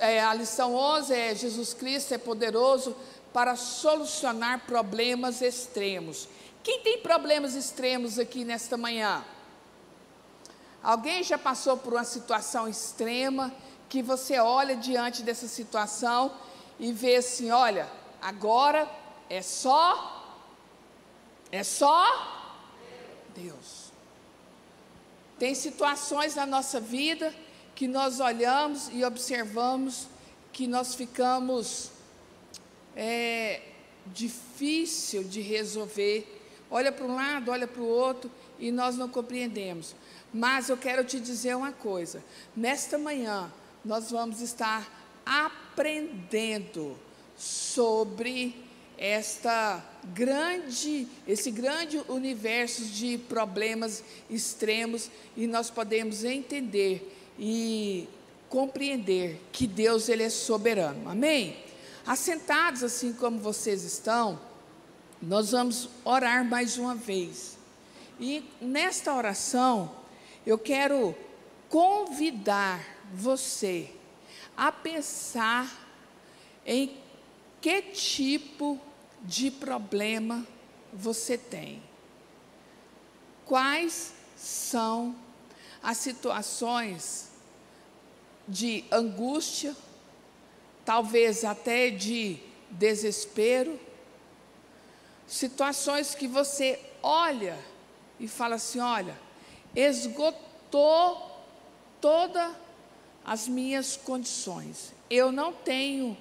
A lição 11 é: Jesus Cristo é poderoso para solucionar problemas extremos. Quem tem problemas extremos aqui nesta manhã? Alguém já passou por uma situação extrema, que você olha diante dessa situação e vê assim: olha, agora é só Deus. Tem situações na nossa vida que nós olhamos e observamos que nós ficamos difícil de resolver. Olha para um lado, olha para o outro e nós não compreendemos. Mas eu quero te dizer uma coisa: nesta manhã nós vamos estar aprendendo sobre esse grande universo de problemas extremos, e nós podemos entender e compreender que Deus, Ele é soberano. Amém? Assentados assim como vocês estão, nós vamos orar mais uma vez. E nesta oração, eu quero convidar você a pensar em que tipo de problema você tem. Quais são as situações de angústia, talvez até de desespero, situações que você olha e fala assim: olha, esgotou todas as minhas condições, eu não tenho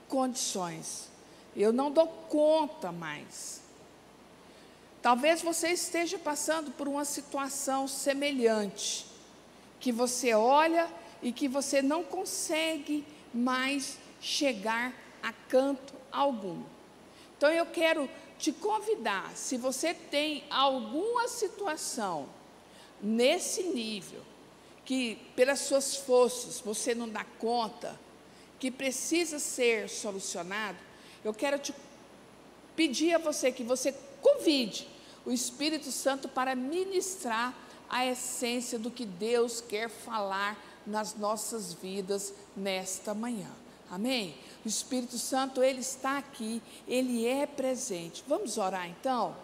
condições, eu não dou conta mais. Talvez você esteja passando por uma situação semelhante, que você olha e que você não consegue mais chegar a canto algum. Então eu quero te convidar, se você tem alguma situação nesse nível, que pelas suas forças você não dá conta, que precisa ser solucionado, eu quero te pedir a você que você convide o Espírito Santo para ministrar a essência do que Deus quer falar nas nossas vidas nesta manhã. Amém? O Espírito Santo, Ele está aqui, Ele é presente. Vamos orar então?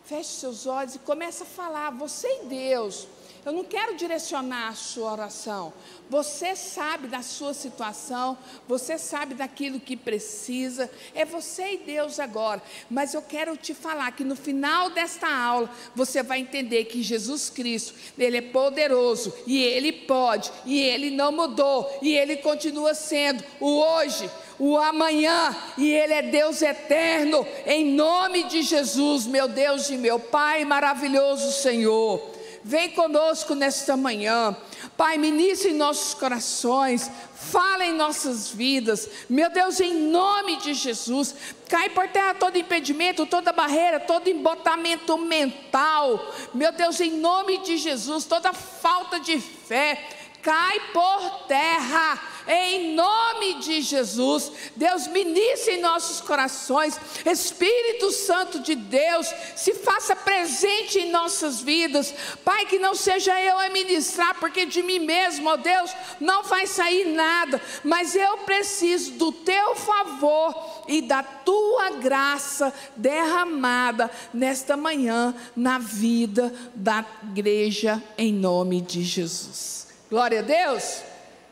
Feche seus olhos e comece a falar, você e Deus. Eu não quero direcionar a sua oração. Você sabe da sua situação, você sabe daquilo que precisa, é você e Deus agora. Mas eu quero te falar que no final desta aula, você vai entender que Jesus Cristo, Ele é poderoso, e Ele pode, e Ele não mudou, e Ele continua sendo o hoje, o amanhã, e Ele é Deus eterno, em nome de Jesus, meu Deus e meu Pai maravilhoso Senhor. Vem conosco nesta manhã, Pai, ministre em nossos corações, fala em nossas vidas, meu Deus, em nome de Jesus. Cai por terra todo impedimento, toda barreira, todo embotamento mental, meu Deus, em nome de Jesus, toda falta de fé, cai por terra, em nome de Jesus. Deus, ministre em nossos corações, Espírito Santo de Deus, se faça presente em nossas vidas, Pai, que não seja eu a ministrar, porque de mim mesmo, ó Deus, não vai sair nada, mas eu preciso do teu favor e da tua graça derramada nesta manhã, na vida da igreja, em nome de Jesus. Glória a Deus,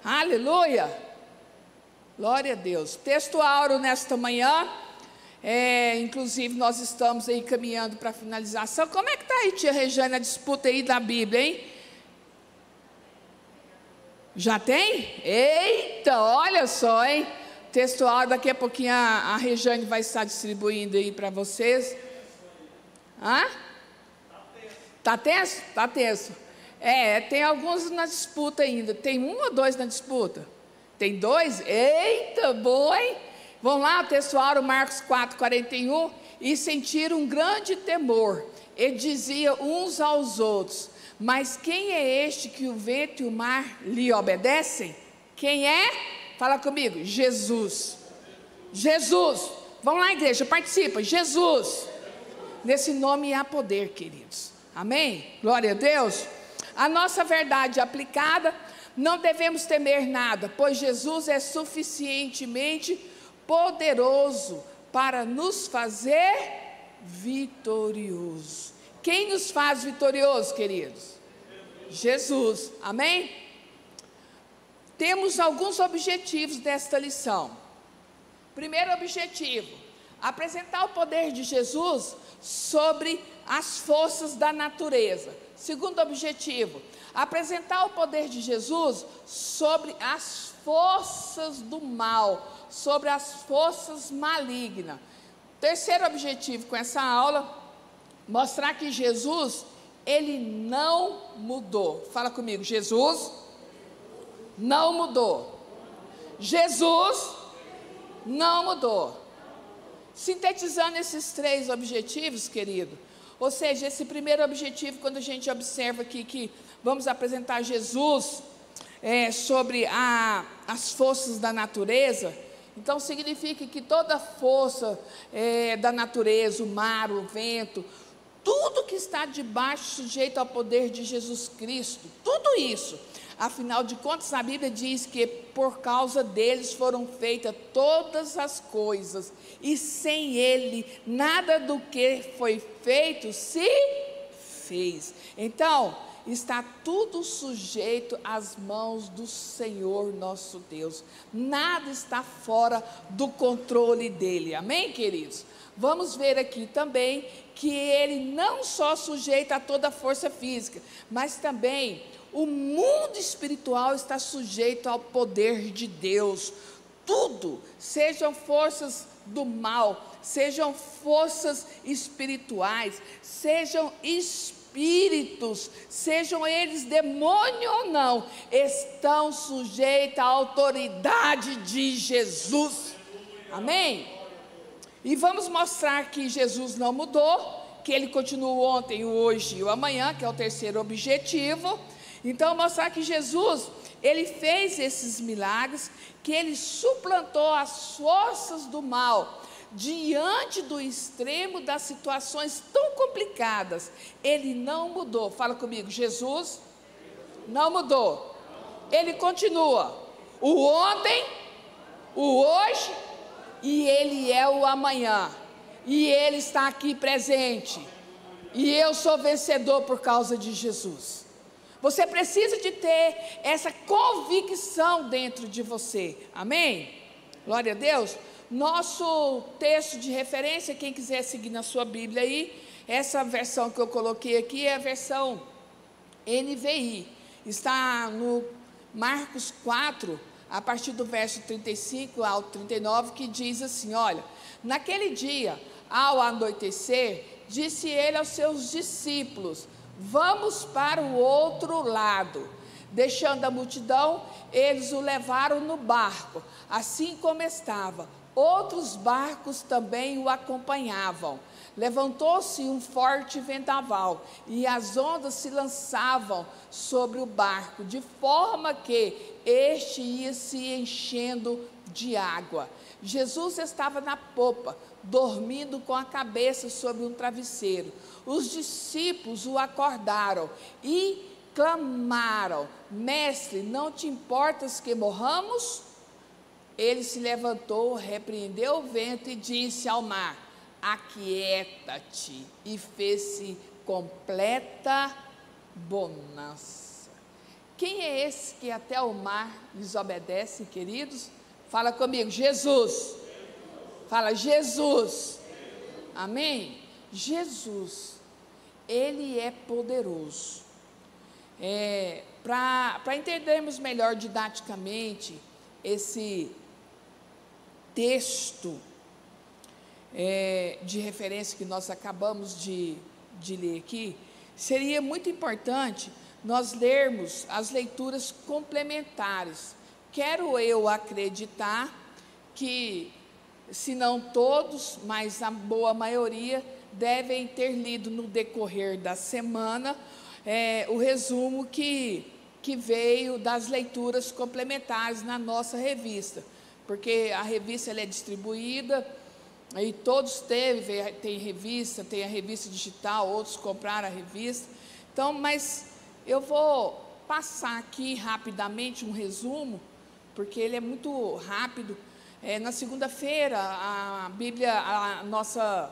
aleluia, glória a Deus. Texto áureo nesta manhã, inclusive nós estamos aí caminhando para a finalização. Como é que está aí, tia Regiane, a disputa aí da Bíblia, hein? Já tem? Eita, olha só, hein? Texto áureo, daqui a pouquinho a Regiane vai estar distribuindo aí para vocês. Hã? Está tenso? Está tenso. Tem alguns na disputa ainda. Tem um ou dois na disputa? Tem dois? Eita, boa, hein? Vamos lá, o texto áureo, Marcos 4:41. E sentiram um grande temor, e dizia uns aos outros: mas quem é este que o vento e o mar lhe obedecem? Quem é? Fala comigo, Jesus. Jesus. Vamos lá, igreja, participa. Jesus. Nesse nome há poder, queridos. Amém? Glória a Deus. A nossa verdade aplicada não devemos temer nada, pois Jesus é suficientemente poderoso para nos fazer vitorioso. Quem nos faz vitorioso, queridos? Jesus, amém? Temos alguns objetivos desta lição. Primeiro objetivo, apresentar o poder de Jesus sobre as forças da natureza. Segundo objetivo, apresentar o poder de Jesus sobre as forças do mal, sobre as forças malignas. Terceiro objetivo com essa aula, mostrar que Jesus, ele não mudou. Fala comigo, Jesus não mudou. Jesus não mudou. Sintetizando esses três objetivos, querido, ou seja, esse primeiro objetivo, quando a gente observa aqui que vamos apresentar Jesus sobre as forças da natureza, então significa que toda força da natureza, o mar, o vento, tudo que está debaixo, sujeito ao poder de Jesus Cristo, tudo isso. Afinal de contas, a Bíblia diz que por causa deles foram feitas todas as coisas, e sem Ele, nada do que foi feito se fez. Então, está tudo sujeito às mãos do Senhor nosso Deus. Nada está fora do controle dEle. Amém, queridos? Vamos ver aqui também que Ele não só sujeita a toda a força física, mas também o mundo espiritual está sujeito ao poder de Deus. Tudo, sejam forças do mal, sejam forças espirituais, sejam espíritos, sejam eles demônio ou não, estão sujeitos à autoridade de Jesus. Amém? E vamos mostrar que Jesus não mudou, que Ele continua ontem, hoje e o amanhã, que é o terceiro objetivo. Então, mostrar que Jesus, Ele fez esses milagres, que Ele suplantou as forças do mal, diante do extremo das situações tão complicadas. Ele não mudou. Fala comigo, Jesus não mudou. Ele continua, o ontem, o hoje, e Ele é o amanhã. E Ele está aqui presente. E eu sou vencedor por causa de Jesus. Você precisa de ter essa convicção dentro de você. Amém? Glória a Deus. Nosso texto de referência, quem quiser seguir na sua Bíblia aí, essa versão que eu coloquei aqui é a versão NVI. Está no Marcos 4, a partir do verso 35 ao 39, que diz assim, olha, naquele dia, ao anoitecer, disse ele aos seus discípulos, vamos para o outro lado. Deixando a multidão, eles o levaram no barco, assim como estava. Outros barcos também o acompanhavam. Levantou-se um forte vendaval, e as ondas se lançavam sobre o barco, de forma que este ia se enchendo de água. Jesus estava na popa, dormindo com a cabeça sobre um travesseiro. Os discípulos o acordaram e clamaram, mestre, não te importas que morramos? Ele se levantou, repreendeu o vento e disse ao mar, aquieta-te, e fez-se completa bonança. Quem é esse que até o mar lhes obedece, queridos? Fala comigo, Jesus. Fala, Jesus. Amém? Jesus, Ele é poderoso. Para entendermos melhor didaticamente esse texto de referência que nós acabamos de ler aqui, seria muito importante nós lermos as leituras complementares. Quero eu acreditar que, se não todos, mas a boa maioria, devem ter lido no decorrer da semana o resumo que veio das leituras complementares na nossa revista, porque a revista ela é distribuída, e todos tem a revista digital, outros compraram a revista. Então, mas eu vou passar aqui rapidamente um resumo, porque ele é muito rápido. Na segunda-feira, a Bíblia, a nossa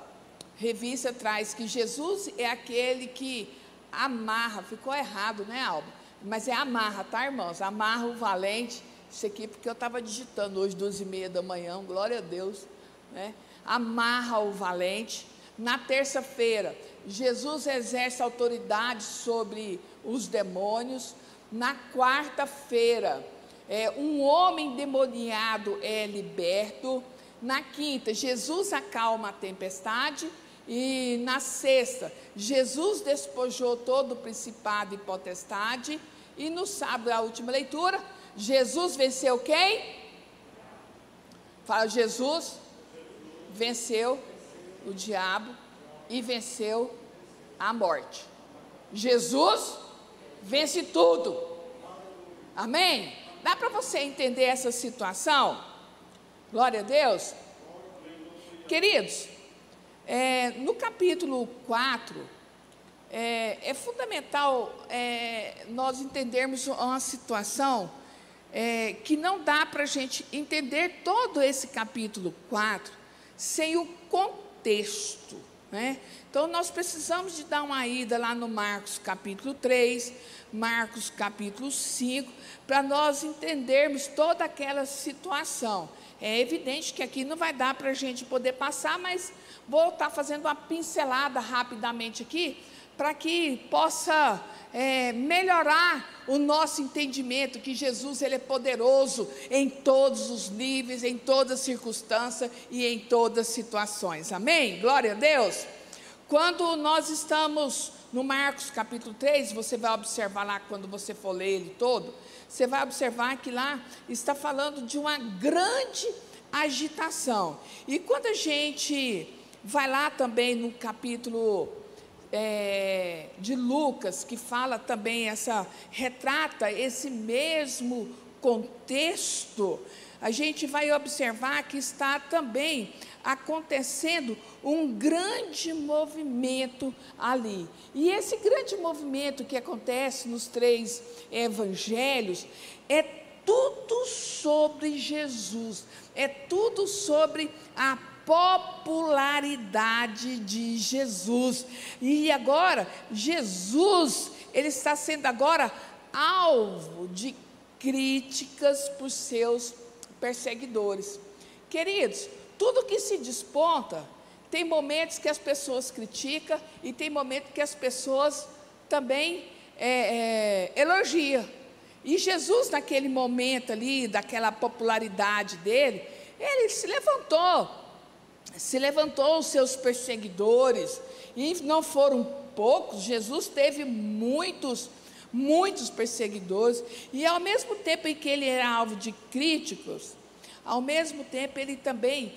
revista traz que Jesus é aquele que amarra, ficou errado, né, Alba? Mas é amarra, tá, irmãos? Amarra o valente, isso aqui porque eu estava digitando hoje, 12h30 da manhã, glória a Deus, né? Amarra o valente. Na terça-feira, Jesus exerce autoridade sobre os demônios. Na quarta-feira, um homem endemoniado é liberto. Na quinta, Jesus acalma a tempestade. E na sexta, Jesus despojou todo o principado e potestade. E no sábado, a última leitura, Jesus venceu quem? Fala, Jesus venceu o diabo e venceu a morte. Jesus vence tudo. Amém? Dá para você entender essa situação? Glória a Deus. Queridos, no capítulo 4, é fundamental nós entendermos uma situação que não dá para a gente entender todo esse capítulo 4 sem o contexto, né? Então, nós precisamos de dar uma ida lá no Marcos capítulo 3, Marcos capítulo 5, para nós entendermos toda aquela situação. É evidente que aqui não vai dar para a gente poder passar, mas vou estar fazendo uma pincelada rapidamente aqui, para que possa melhorar o nosso entendimento, que Jesus ele é poderoso em todos os níveis, em todas as circunstâncias e em todas as situações. Amém? Glória a Deus. Quando nós estamos no Marcos capítulo 3, você vai observar lá, quando você for ler ele todo, você vai observar que lá está falando de uma grande agitação. E quando a gente vai lá também no capítulo de Lucas, que fala também, retrata esse mesmo contexto, a gente vai observar que está também acontecendo um grande movimento ali. E esse grande movimento que acontece nos 3 evangelhos é tudo sobre Jesus, é tudo sobre a popularidade de Jesus. E agora, Jesus, ele está sendo agora alvo de críticas por seus perseguidores. Queridos, tudo que se desponta, tem momentos que as pessoas criticam e tem momentos que as pessoas também elogiam. E Jesus, naquele momento ali, daquela popularidade dele, ele se levantou os seus perseguidores, e não foram poucos. Jesus teve muitos perseguidores, e ao mesmo tempo em que ele era alvo de críticos, ao mesmo tempo ele também,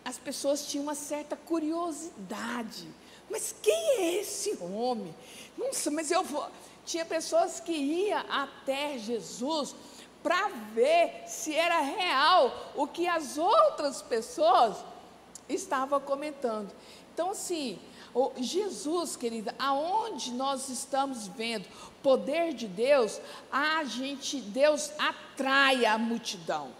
as pessoas tinham uma certa curiosidade. Mas quem é esse homem? Nossa, mas tinha pessoas que iam até Jesus para ver se era real o que as outras pessoas estavam comentando. Então, assim, Jesus, querida, aonde nós estamos vendo poder de Deus, Deus atrai a multidão.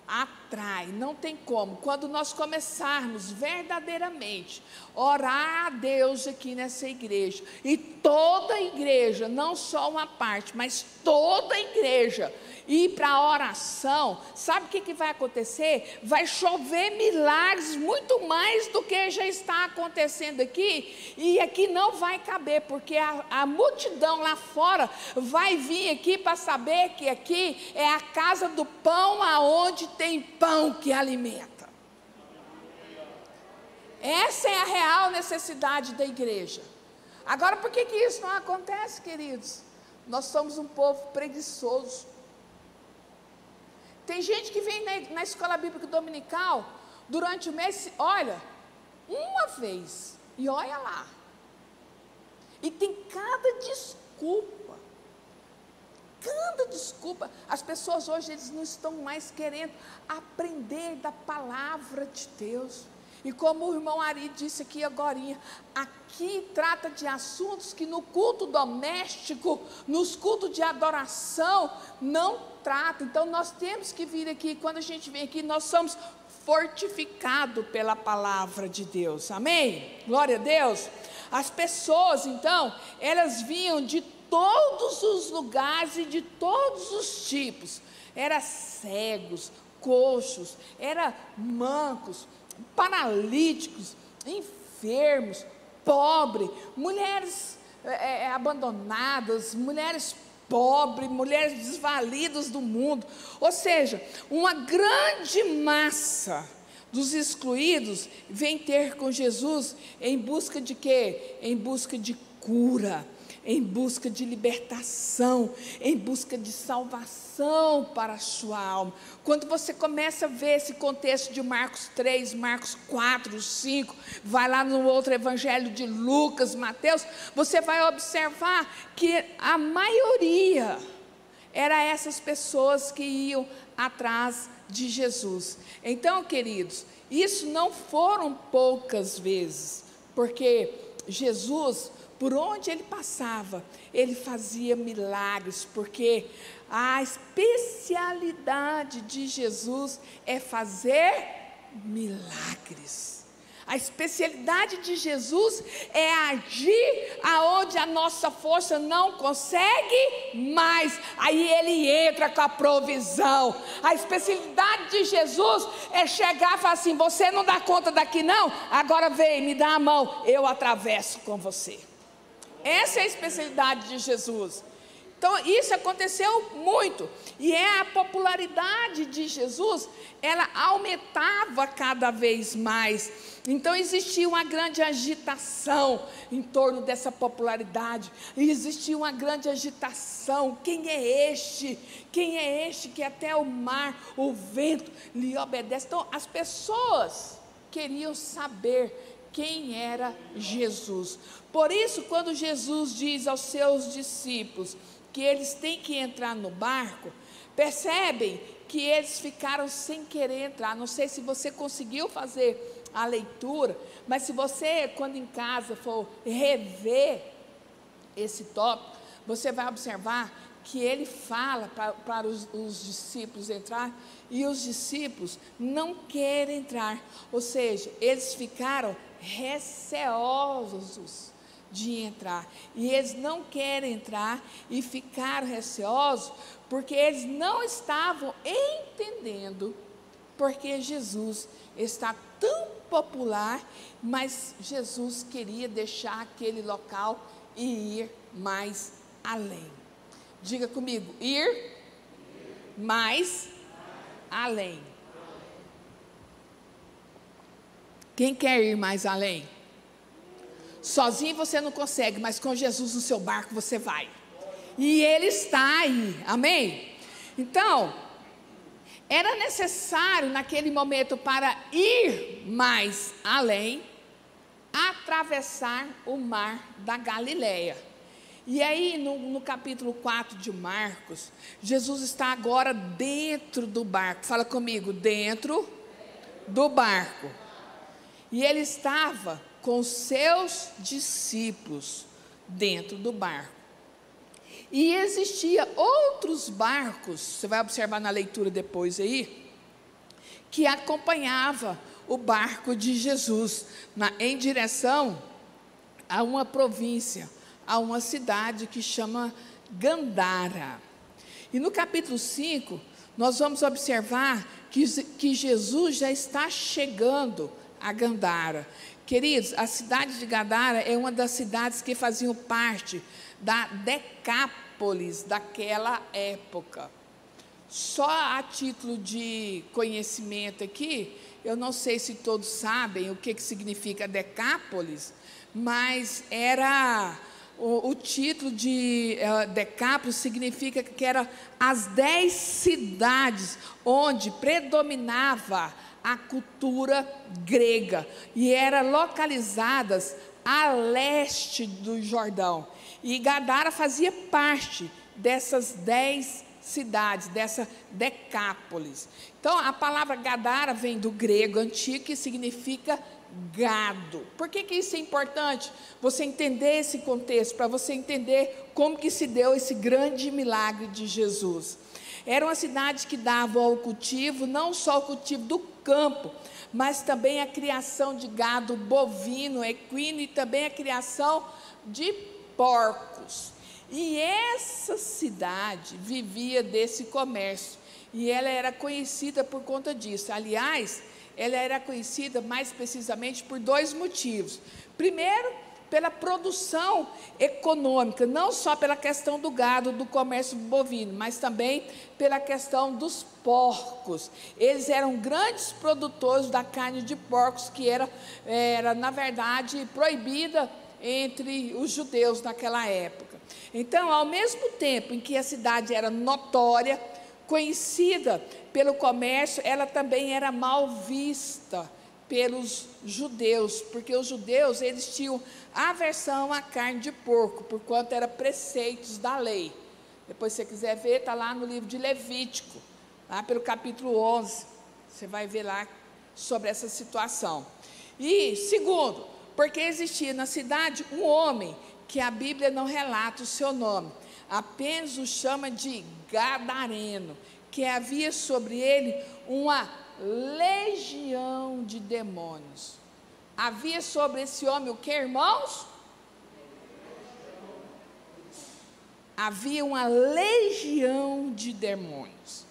Atrai, não tem como. Quando nós começarmos verdadeiramente orar a Deus aqui nessa igreja, e toda a igreja, não só uma parte, mas toda a igreja ir para a oração, sabe o que vai acontecer? Vai chover milagres, muito mais do que já está acontecendo aqui, e aqui não vai caber, porque a multidão lá fora vai vir aqui para saber que aqui é a casa do pão, aonde tem pão que alimenta. Essa é a real necessidade da igreja. Agora, por que isso não acontece, queridos? Nós somos um povo preguiçoso. Tem gente que vem na escola bíblica dominical, durante o mês, olha, uma vez, e olha lá. E tem cada desculpa. As pessoas hoje, eles não estão mais querendo aprender da palavra de Deus. E como o irmão Ari disse aqui agorinha, aqui trata de assuntos que no culto doméstico, nos cultos de adoração, não trata. Então nós temos que vir aqui, quando a gente vem aqui, nós somos fortificados pela palavra de Deus, amém? Glória a Deus. As pessoas então, elas vinham de todos os lugares e de todos os tipos, eram cegos, coxos, eram mancos, paralíticos, enfermos, pobres, mulheres abandonadas, mulheres pobres, mulheres desvalidas do mundo, ou seja, uma grande massa dos excluídos vem ter com Jesus em busca de quê? Em busca de cura, em busca de libertação, em busca de salvação para a sua alma. Quando você começa a ver esse contexto de Marcos 3, Marcos 4, 5, vai lá no outro evangelho de Lucas, Mateus, você vai observar que a maioria era essas pessoas que iam atrás de Jesus. Então, queridos, isso não foram poucas vezes, porque Jesus, por onde ele passava, ele fazia milagres, porque a especialidade de Jesus é fazer milagres. A especialidade de Jesus é agir aonde a nossa força não consegue mais. Aí ele entra com a provisão. A especialidade de Jesus é chegar e falar assim: você não dá conta daqui não? Agora vem, me dá a mão, eu atravesso com você. Essa é a especialidade de Jesus. Então isso aconteceu muito, e a popularidade de Jesus, ela aumentava cada vez mais. Então existia uma grande agitação em torno dessa popularidade, e existia uma grande agitação: quem é este? Quem é este que até o mar, o vento lhe obedece? Então as pessoas queriam saber quem era Jesus. Por isso, quando Jesus diz aos seus discípulos que eles têm que entrar no barco, percebem que eles ficaram sem querer entrar. Não sei se você conseguiu fazer a leitura, mas se você, quando em casa, for rever esse tópico, você vai observar que ele fala para os discípulos entrar, e os discípulos não querem entrar, ou seja, eles ficaram receosos de entrar, e eles não querem entrar e ficaram receosos porque eles não estavam entendendo porque Jesus está tão popular, mas Jesus queria deixar aquele local e ir mais além. Diga comigo: ir mais além. Quem quer ir mais além? Sozinho você não consegue, mas com Jesus no seu barco você vai. E Ele está aí, amém? Então, era necessário naquele momento, para ir mais além, atravessar o mar da Galileia. E aí no capítulo 4 de Marcos, Jesus está agora dentro do barco. Fala comigo: dentro do barco. E ele estava com seus discípulos dentro do barco. E existia outros barcos, você vai observar na leitura depois aí, que acompanhava o barco de Jesus em direção a uma província, a uma cidade que chama Gandara. E no capítulo 5, nós vamos observar que Jesus já está chegando a Gandara. Queridos, a cidade de Gadara é uma das cidades que faziam parte da Decápolis daquela época. Só a título de conhecimento aqui, eu não sei se todos sabem o que significa Decápolis, mas era o título de Decápolis significa que eram as 10 cidades onde predominava a cultura grega, e eram localizadas a leste do Jordão, e Gadara fazia parte dessas 10 cidades, dessa Decápolis. Então, a palavra Gadara vem do grego antigo, que significa gado. Por que isso é importante? Você entender esse contexto, para você entender como que se deu esse grande milagre de Jesus. Era uma cidade que dava ao cultivo, não só o cultivo do campo, mas também a criação de gado bovino, equino e também a criação de porcos. E essa cidade vivia desse comércio, e ela era conhecida por conta disso. Aliás, ela era conhecida mais precisamente por 2 motivos. Primeiro, pela produção econômica, não só pela questão do gado, do comércio bovino, mas também pela questão dos porcos. Eles eram grandes produtores da carne de porcos, que era na verdade, proibida entre os judeus naquela época. Então, ao mesmo tempo em que a cidade era notória, conhecida pelo comércio, ela também era mal vista pelos judeus, porque os judeus, eles tinham aversão à carne de porco, por quanto eram preceitos da lei. Depois, se você quiser ver, está lá no livro de Levítico, lá pelo capítulo 11, você vai ver lá sobre essa situação. E, segundo, porque existia na cidade um homem, que a Bíblia não relata o seu nome, apenas o chama de Gadareno, que havia sobre ele uma legião de demônios. Havia sobre esse homem o que, irmãos? Havia uma legião de demônios.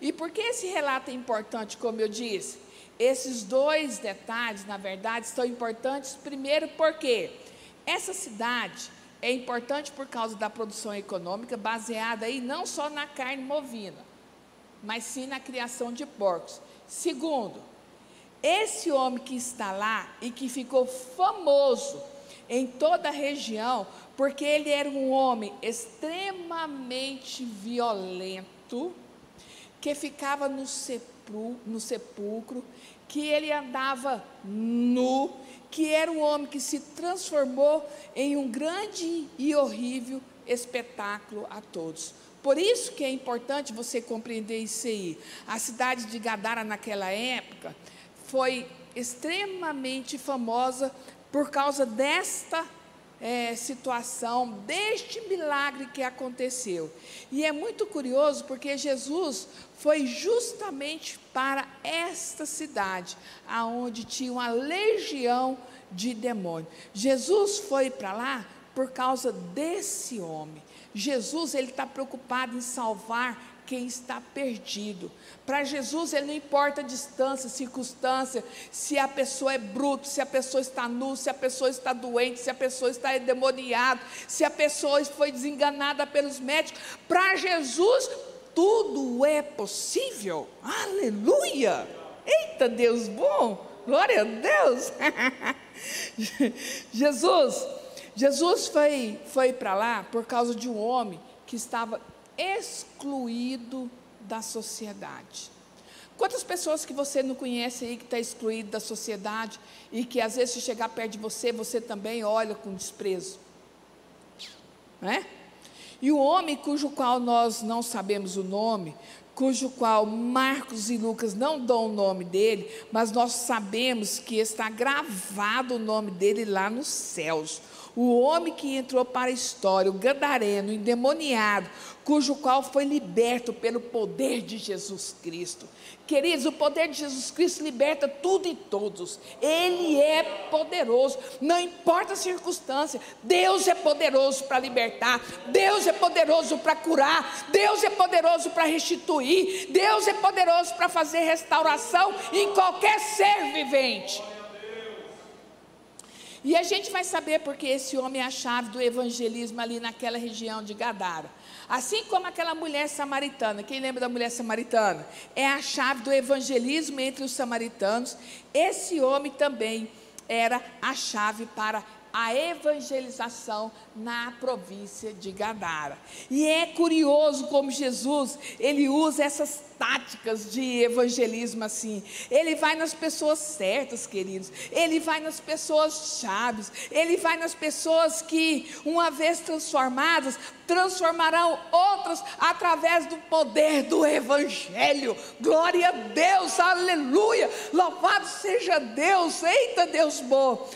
E por que esse relato é importante, como eu disse? Esses 2 detalhes, na verdade, são importantes. Primeiro, porque essa cidade é importante por causa da produção econômica, baseada aí não só na carne bovina, mas sim na criação de porcos. Segundo, esse homem que está lá e que ficou famoso em toda a região, porque ele era um homem extremamente violento, que ficava no sepulcro, que ele andava nu, que era um homem que se transformou em um grande e horrível espetáculo a todos. Por isso que é importante você compreender isso aí. A cidade de Gadara naquela época foi extremamente famosa por causa desta situação, deste milagre que aconteceu. E é muito curioso porque Jesus foi justamente para esta cidade, aonde tinha uma legião de demônios. Jesus foi para lá por causa desse homem. Jesus, ele está preocupado em salvar quem está perdido. Para Jesus, ele não importa a distância, circunstância, se a pessoa é bruta, se a pessoa está nua, se a pessoa está doente, se a pessoa está endemoniada, se a pessoa foi desenganada pelos médicos. Para Jesus, tudo é possível. Aleluia! Eita, Deus bom! Glória a Deus! Jesus foi para lá por causa de um homem que estava excluído da sociedade. Quantas pessoas que você não conhece aí que está excluído da sociedade e que às vezes se chegar perto de você, você também olha com desprezo, né? E o homem cujo qual nós não sabemos o nome, cujo qual Marcos e Lucas não dão o nome dele, mas nós sabemos que está gravado o nome dele lá nos céus. O homem que entrou para a história, o gadareno, endemoniado, cujo qual foi liberto pelo poder de Jesus Cristo. Queridos, o poder de Jesus Cristo liberta tudo e todos. Ele é poderoso, não importa a circunstância. Deus é poderoso para libertar, Deus é poderoso para curar, Deus é poderoso para restituir, Deus é poderoso para fazer restauração em qualquer ser vivente. E a gente vai saber porque esse homem é a chave do evangelismo ali naquela região de Gadara. Assim como aquela mulher samaritana, quem lembra da mulher samaritana? É a chave do evangelismo entre os samaritanos. Esse homem também era a chave para a evangelização na província de Gadara. E é curioso como Jesus, ele usa essas táticas de evangelismo assim. Ele vai nas pessoas certas, queridos. Ele vai nas pessoas chaves. Ele vai nas pessoas que, uma vez transformadas, transformarão outras através do poder do Evangelho. Glória a Deus, aleluia, louvado seja Deus. Eita, Deus bom.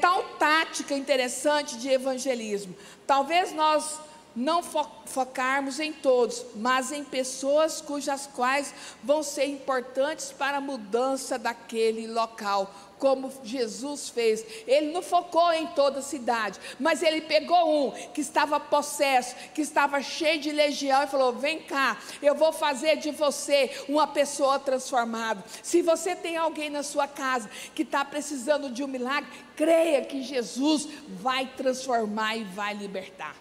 Tal tática interessante de evangelismo. Talvez nós não focarmos em todos, mas em pessoas cujas quais vão ser importantes para a mudança daquele local, como Jesus fez. Ele não focou em toda a cidade, mas ele pegou um que estava possesso, que estava cheio de legião, e falou: vem cá, eu vou fazer de você uma pessoa transformada. Se você tem alguém na sua casa que está precisando de um milagre, creia que Jesus vai transformar e vai libertar.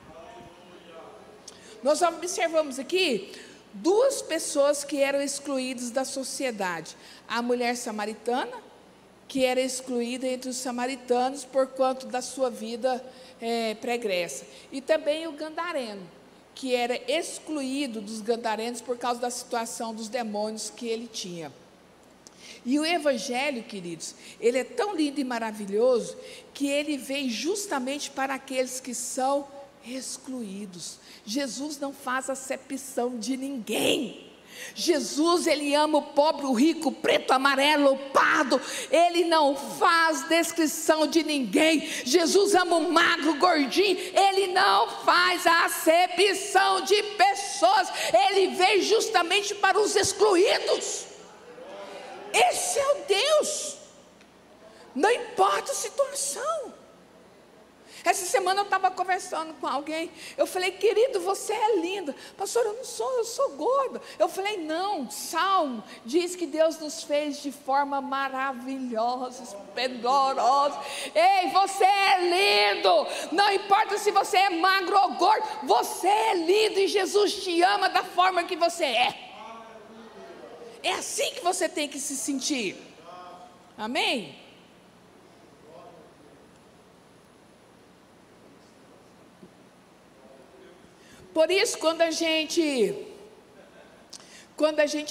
Nós observamos aqui duas pessoas que eram excluídas da sociedade: a mulher samaritana, que era excluída entre os samaritanos por conta da sua vida pregressa, e também o gadareno, que era excluído dos gadarenos por causa da situação dos demônios que ele tinha. E o Evangelho, queridos, ele é tão lindo e maravilhoso, que ele veio justamente para aqueles que são excluídos. Jesus não faz acepção de ninguém. Jesus, ele ama o pobre, o rico, o preto, o amarelo, o pardo. Ele não faz descrição de ninguém. Jesus ama o magro, o gordinho. Ele não faz acepção de pessoas. Ele veio justamente para os excluídos. Esse é o Deus. Não importa a situação. Essa semana eu estava conversando com alguém. Eu falei: querido, você é linda. Pastor, eu não sou, eu sou gorda. Eu falei: não, Salmo diz que Deus nos fez de forma maravilhosa, esplendorosa. Ei, você é lindo. Não importa se você é magro ou gordo, você é lindo e Jesus te ama da forma que você é. É assim que você tem que se sentir. Amém? Por isso, quando a gente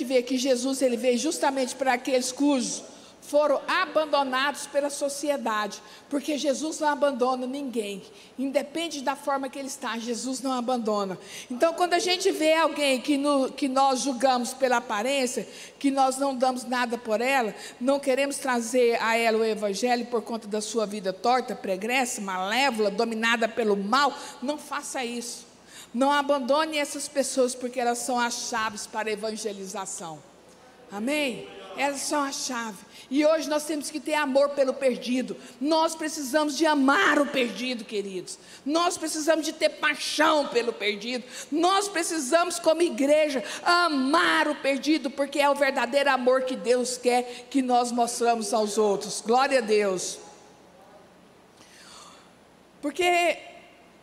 vê que Jesus, ele veio justamente para aqueles cujos foram abandonados pela sociedade, porque Jesus não abandona ninguém, independe da forma que ele está, Jesus não abandona. Então, quando a gente vê alguém que nós julgamos pela aparência, que nós não damos nada por ela, não queremos trazer a ela o Evangelho por conta da sua vida torta, pregressa, malévola, dominada pelo mal, não faça isso. Não abandone essas pessoas, porque elas são as chaves para a evangelização. Amém? Elas são a chave. E hoje nós temos que ter amor pelo perdido. Nós precisamos de amar o perdido, queridos. Nós precisamos de ter paixão pelo perdido. Nós precisamos, como igreja, amar o perdido, porque é o verdadeiro amor que Deus quer que nós mostramos aos outros. Glória a Deus. Porque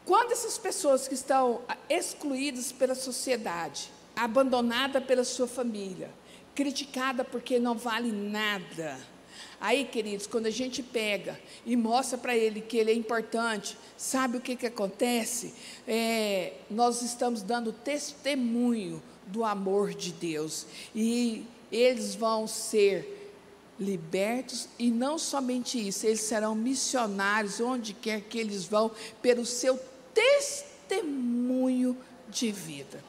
quando essas pessoas que estão excluídas pela sociedade, abandonadas pela sua família, criticada porque não vale nada, aí, queridos, quando a gente pega e mostra para ele que ele é importante, sabe o que acontece? Nós estamos dando testemunho do amor de Deus, e eles vão ser libertos, e não somente isso, eles serão missionários onde quer que eles vão, pelo seu testemunho de vida.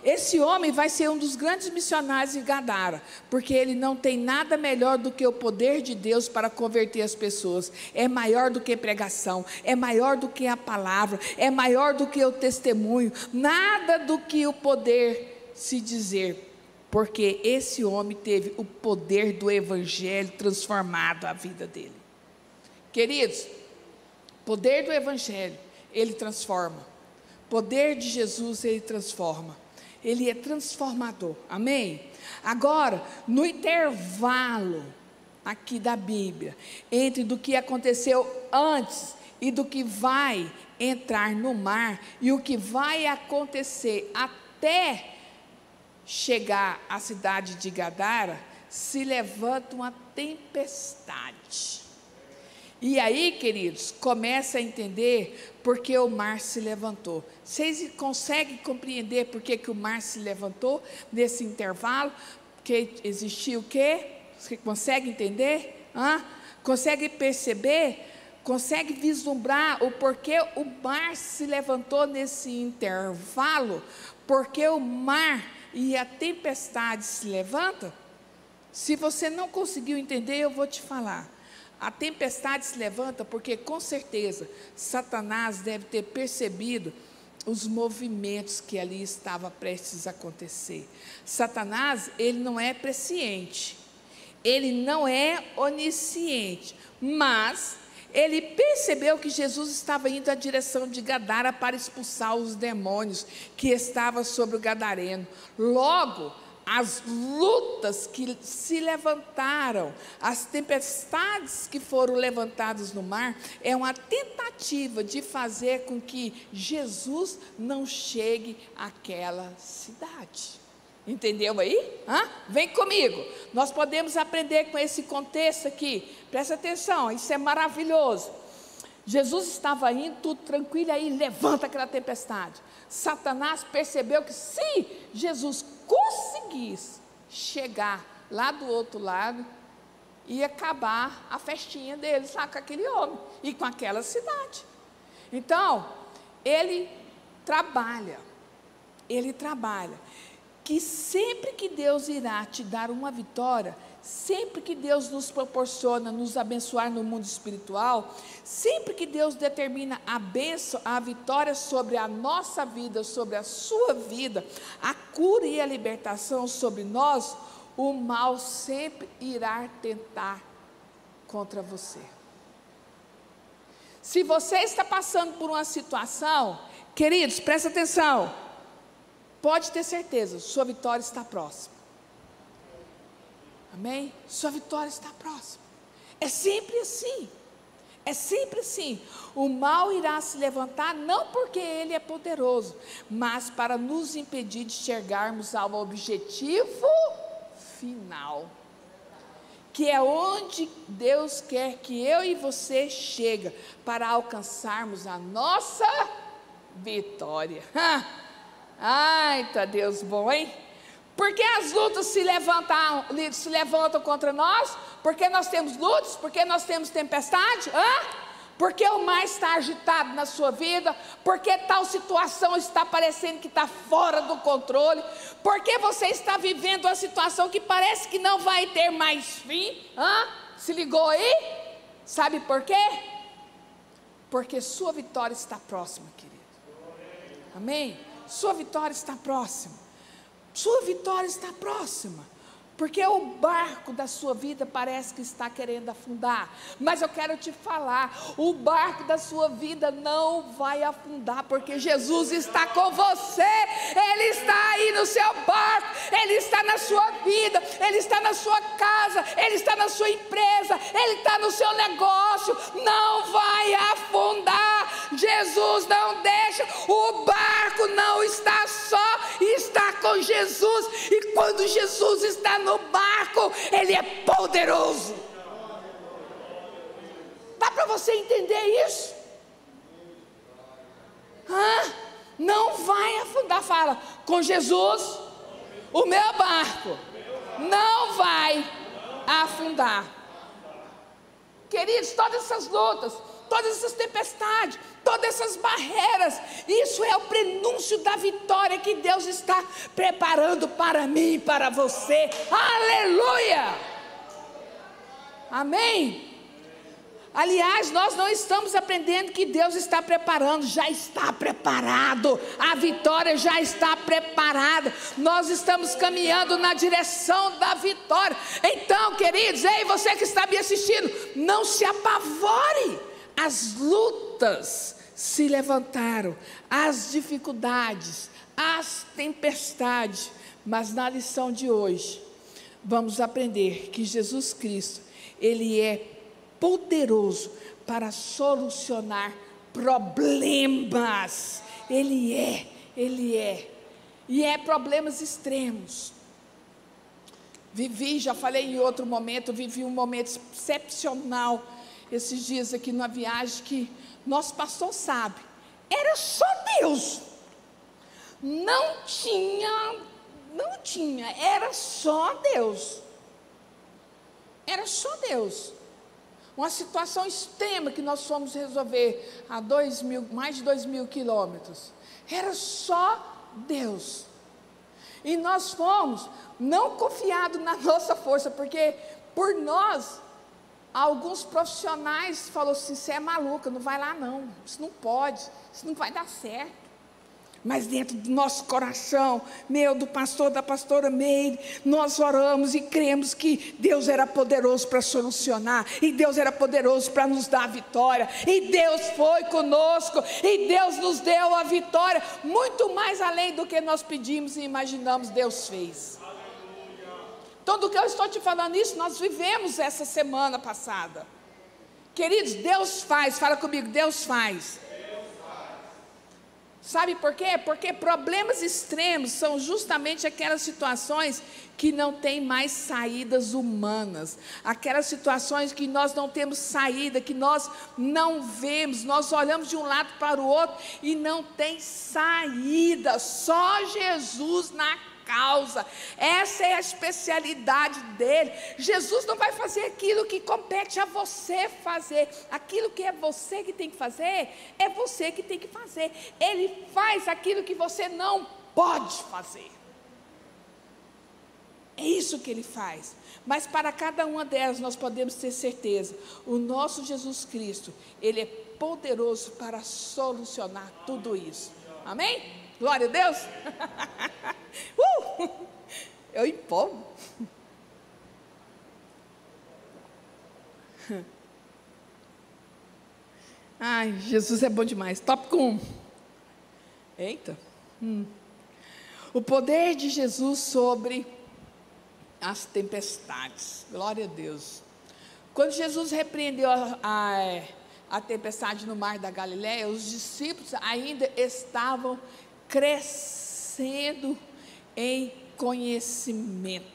Esse homem vai ser um dos grandes missionários de Gadara, porque ele não tem nada melhor do que o poder de Deus para converter as pessoas. É maior do que pregação, é maior do que a palavra, é maior do que o testemunho, nada do que o poder se dizer, porque esse homem teve o poder do Evangelho transformado a vida dele. Queridos, poder do Evangelho, ele transforma. Poder de Jesus, ele transforma. Ele é transformador. Amém? Agora, no intervalo aqui da Bíblia, entre do que aconteceu antes e do que vai entrar no mar, e o que vai acontecer até chegar à cidade de Gadara, se levanta uma tempestade. E aí, queridos, começa a entender porque o mar se levantou. Vocês conseguem compreender por que o mar se levantou nesse intervalo? Porque existiu o quê? Você consegue entender? Consegue perceber? Consegue vislumbrar o porquê o mar se levantou nesse intervalo? Porque o mar e a tempestade se levantam? Se você não conseguiu entender, eu vou te falar. A tempestade se levanta porque, com certeza, Satanás deve ter percebido os movimentos que ali estavam prestes a acontecer. Satanás, ele não é presciente, ele não é onisciente, mas ele percebeu que Jesus estava indo à direção de Gadara para expulsar os demônios que estavam sobre o gadareno. Logo, as lutas que se levantaram, as tempestades que foram levantadas no mar, é uma tentativa de fazer com que Jesus não chegue àquela cidade. Entendeu aí? Vem comigo. Nós podemos aprender com esse contexto aqui. Presta atenção, isso é maravilhoso. Jesus estava indo, tudo tranquilo, aí levanta aquela tempestade. Satanás percebeu que se Jesus conseguisse chegar lá do outro lado, ia acabar a festinha deles lá com aquele homem e com aquela cidade. Então, ele trabalha, que sempre que Deus irá te dar uma vitória, sempre que Deus nos proporciona, nos abençoar no mundo espiritual, sempre que Deus determina a bênção, a vitória sobre a nossa vida, sobre a sua vida, a cura e a libertação sobre nós, o mal sempre irá tentar contra você. Se você está passando por uma situação, queridos, presta atenção, pode ter certeza, sua vitória está próxima. Amém? Sua vitória está próxima. É sempre assim. É sempre assim. O mal irá se levantar não porque ele é poderoso, mas para nos impedir de chegarmos ao objetivo final, que é onde Deus quer que eu e você chegue para alcançarmos a nossa vitória. Ai, tá Deus bom, hein? Porque as lutas se levantam contra nós? Porque nós temos lutas? Porque nós temos tempestade? Porque o mar está agitado na sua vida? Porque tal situação está parecendo que está fora do controle? Porque você está vivendo uma situação que parece que não vai ter mais fim? Se ligou aí? Sabe por quê? Porque sua vitória está próxima, querido. Amém? Sua vitória está próxima. Sua vitória está próxima, porque o barco da sua vida parece que está querendo afundar, mas eu quero te falar, o barco da sua vida não vai afundar, porque Jesus está com você, Ele está aí no seu barco, Ele está na sua vida, Ele está na sua casa, Ele está na sua empresa, Ele está no seu negócio, não vai afundar. Jesus não deixa, o barco não está só, está com Jesus, e quando Jesus está no barco, Ele é poderoso. Dá para você entender isso? Não vai afundar. Fala, com Jesus, o meu barco não vai afundar. Queridos, todas essas lutas, todas essas tempestades, todas essas barreiras, isso é o prenúncio da vitória que Deus está preparando para mim e para você. Aleluia! Amém? Aliás, nós não estamos aprendendo que Deus está preparando, já está preparado, a vitória já está preparada, nós estamos caminhando na direção da vitória. Então, queridos, ei, você que está me assistindo, não se apavore. As lutas se levantaram, as dificuldades, as tempestades, mas na lição de hoje, vamos aprender que Jesus Cristo, Ele é poderoso para solucionar problemas. Ele é, e é problemas extremos. Já falei em outro momento, vivi um momento excepcional esses dias aqui numa viagem que nosso pastor sabe, era só Deus, não tinha, era só Deus, uma situação extrema que nós fomos resolver a mais de 2.000 quilômetros. Era só Deus. E nós fomos, não confiados na nossa força, porque por nós, alguns profissionais falaram assim: você é maluca, não vai lá não, isso não pode, isso não vai dar certo. Mas dentro do nosso coração, do pastor, da pastora Meire, nós oramos e cremos que Deus era poderoso para solucionar, e Deus era poderoso para nos dar a vitória, e Deus foi conosco, e Deus nos deu a vitória, muito mais além do que nós pedimos e imaginamos, Deus fez. Então, do que eu estou te falando isso, nós vivemos essa semana passada. Queridos, Deus faz, fala comigo, Deus faz. Sabe por quê? Porque problemas extremos são justamente aquelas situações que não tem mais saídas humanas, aquelas situações que nós não temos saída, que nós não vemos, nós olhamos de um lado para o outro e não tem saída, só Jesus na causa. Essa é a especialidade dele. Jesus não vai fazer aquilo que compete a você fazer, aquilo que é você que tem que fazer, é você que tem que fazer. Ele faz aquilo que você não pode fazer. É isso que ele faz. Mas para cada uma delas nós podemos ter certeza, o nosso Jesus Cristo, ele é poderoso para solucionar tudo isso. Amém? Glória a Deus. Eu empolgo. Ai, Jesus é bom demais. Tópico 1. Eita. O poder de Jesus sobre as tempestades. Glória a Deus. Quando Jesus repreendeu a tempestade no mar da Galileia, os discípulos ainda estavam crescendo em conhecimento.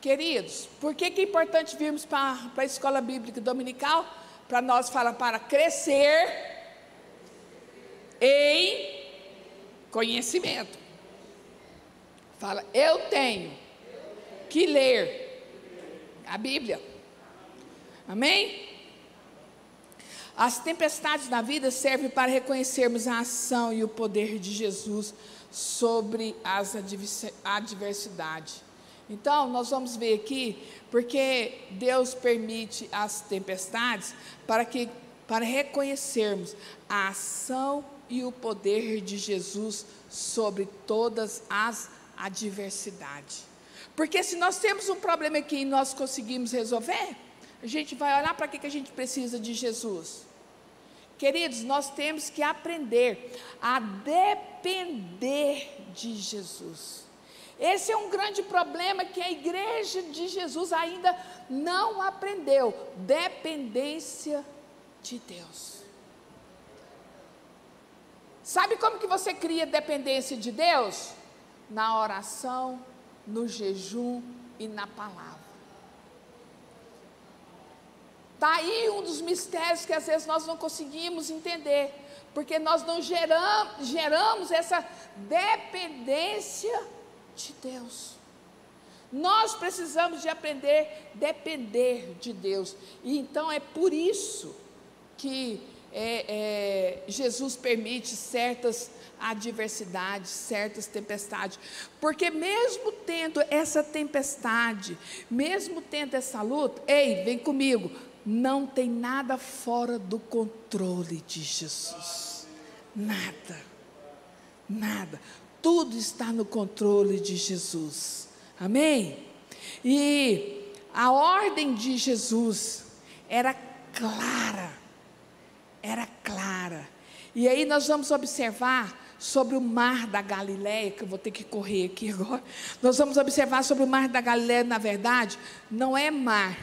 Queridos, por que é importante virmos para a escola bíblica dominical? Para nós falar para crescer em conhecimento. Fala, eu tenho que ler a Bíblia. Amém? As tempestades da vida servem para reconhecermos a ação e o poder de Jesus sobre as adversidades. Então, nós vamos ver aqui, porque Deus permite as tempestades para reconhecermos a ação e o poder de Jesus sobre todas as adversidades. Porque se nós temos um problema aqui e nós conseguimos resolver, a gente vai olhar para que a gente precisa de Jesus. Queridos, nós temos que aprender a depender de Jesus. Esse é um grande problema que a igreja de Jesus ainda não aprendeu. Dependência de Deus. Sabe como que você cria dependência de Deus? Na oração, no jejum e na palavra. Está aí um dos mistérios que às vezes nós não conseguimos entender, porque nós não geramos essa dependência de Deus. Nós precisamos de aprender a depender de Deus, e então é por isso que Jesus permite certas adversidades, certas tempestades, porque mesmo tendo essa tempestade, mesmo tendo essa luta, ei, vem comigo, não tem nada fora do controle de Jesus, nada, tudo está no controle de Jesus, amém? E a ordem de Jesus era clara, e aí nós vamos observar sobre o mar da Galileia, que eu vou ter que correr aqui agora, nós vamos observar sobre o mar da Galileia, na verdade, não é mar,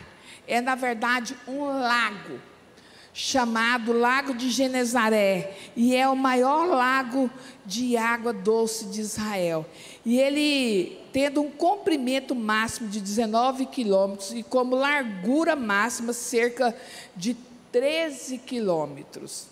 é na verdade um lago, chamado Lago de Genezaré, e é o maior lago de água doce de Israel, e ele tendo um comprimento máximo de 19 quilômetros, e como largura máxima cerca de 13 quilômetros,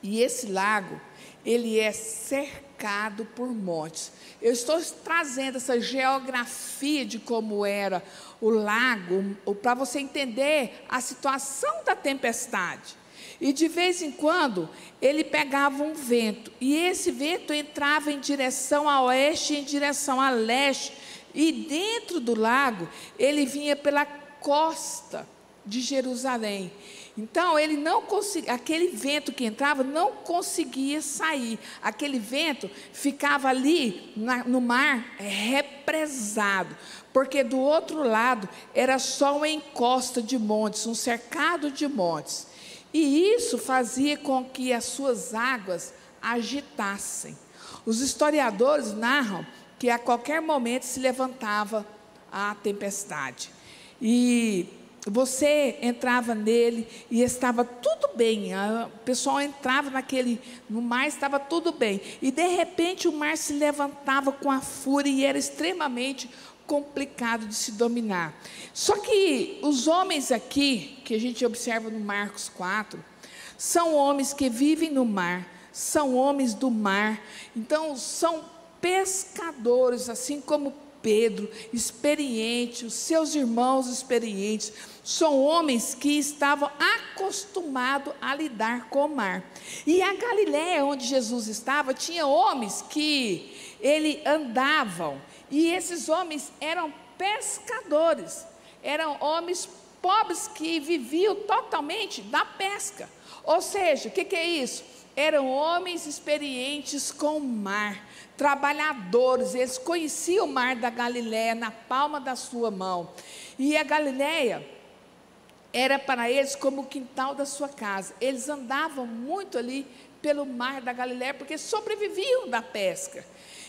e esse lago, ele é cercado por montes. Eu estou trazendo essa geografia de como era o lago, para você entender a situação da tempestade. E de vez em quando, ele pegava um vento, e esse vento entrava em direção a oeste e em direção a leste, e dentro do lago, ele vinha pela costa de Jerusalém. Então, ele não conseguia, aquele vento que entrava não conseguia sair. Aquele vento ficava ali no mar represado, porque do outro lado era só uma encosta de montes, um cercado de montes. E isso fazia com que as suas águas agitassem. Os historiadores narram que a qualquer momento se levantava a tempestade. E você entrava nele e estava tudo bem. O pessoal entrava no mar, estava tudo bem. E de repente o mar se levantava com a fúria e era extremamente complicado de se dominar. Só que os homens aqui, que a gente observa no Marcos 4, são homens que vivem no mar, são homens do mar. Então são pescadores, assim como Pedro, experiente, os seus irmãos experientes, são homens que estavam acostumados a lidar com o mar. E a Galiléia, onde Jesus estava, tinha homens que ele andavam, e esses homens eram pescadores, eram homens pobres que viviam totalmente da pesca. Ou seja, o que é isso? Eram homens experientes com o mar, trabalhadores, eles conheciam o mar da Galiléia na palma da sua mão. E a Galiléia era para eles como o quintal da sua casa. Eles andavam muito ali pelo mar da Galiléia, porque sobreviviam da pesca.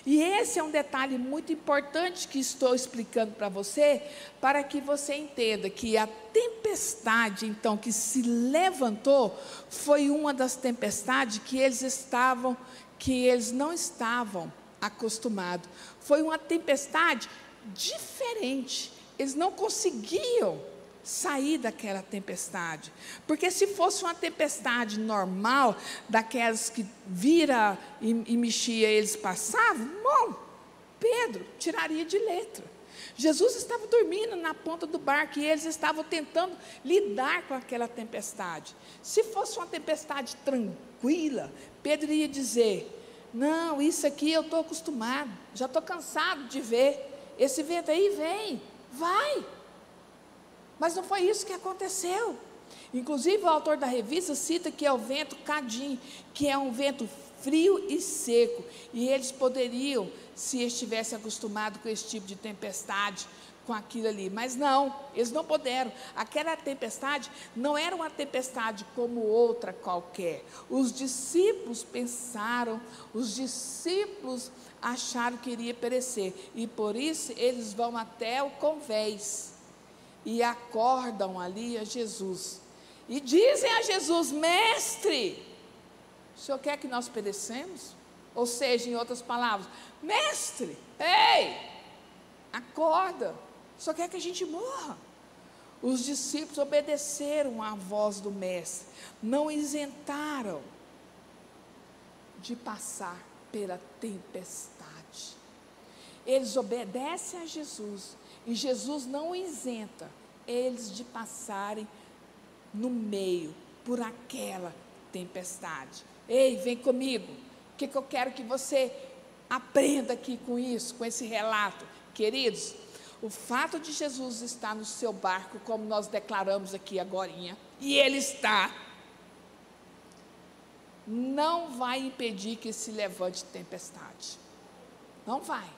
E esse é um detalhe muito importante que estou explicando para você, para que você entenda que a tempestade, então, que se levantou, foi uma das tempestades que eles não estavam acostumados. Foi uma tempestade diferente. Eles não conseguiam sair daquela tempestade, porque se fosse uma tempestade normal, daquelas que vira e mexia, eles passavam, bom, Pedro tiraria de letra. Jesus estava dormindo na ponta do barco e eles estavam tentando lidar com aquela tempestade. Se fosse uma tempestade tranquila, Pedro ia dizer: não, isso aqui eu estou acostumado, já estou cansado de ver, esse vento aí vem, vai. Mas não foi isso que aconteceu. Inclusive, o autor da revista cita que é o vento Cadim, que é um vento frio e seco. E eles poderiam, se estivessem acostumados com esse tipo de tempestade, com aquilo ali. Mas não, eles não puderam. Aquela tempestade não era uma tempestade como outra qualquer. Os discípulos pensaram, os discípulos acharam que iria perecer. E por isso eles vão até o convés e acordam ali a Jesus, e dizem a Jesus: mestre, o senhor quer que nós perecemos? Ou seja, em outras palavras, mestre, ei, acorda, o senhor quer que a gente morra? Os discípulos obedeceram à voz do mestre, não isentaram de passar pela tempestade. Eles obedecem a Jesus, e Jesus não isenta eles de passarem no meio, por aquela tempestade. Ei, vem comigo, o que eu quero que você aprenda aqui com isso, com esse relato, queridos? O fato de Jesus estar no seu barco, como nós declaramos aqui agorinha, e ele está, não vai impedir que se levante tempestade. Não vai.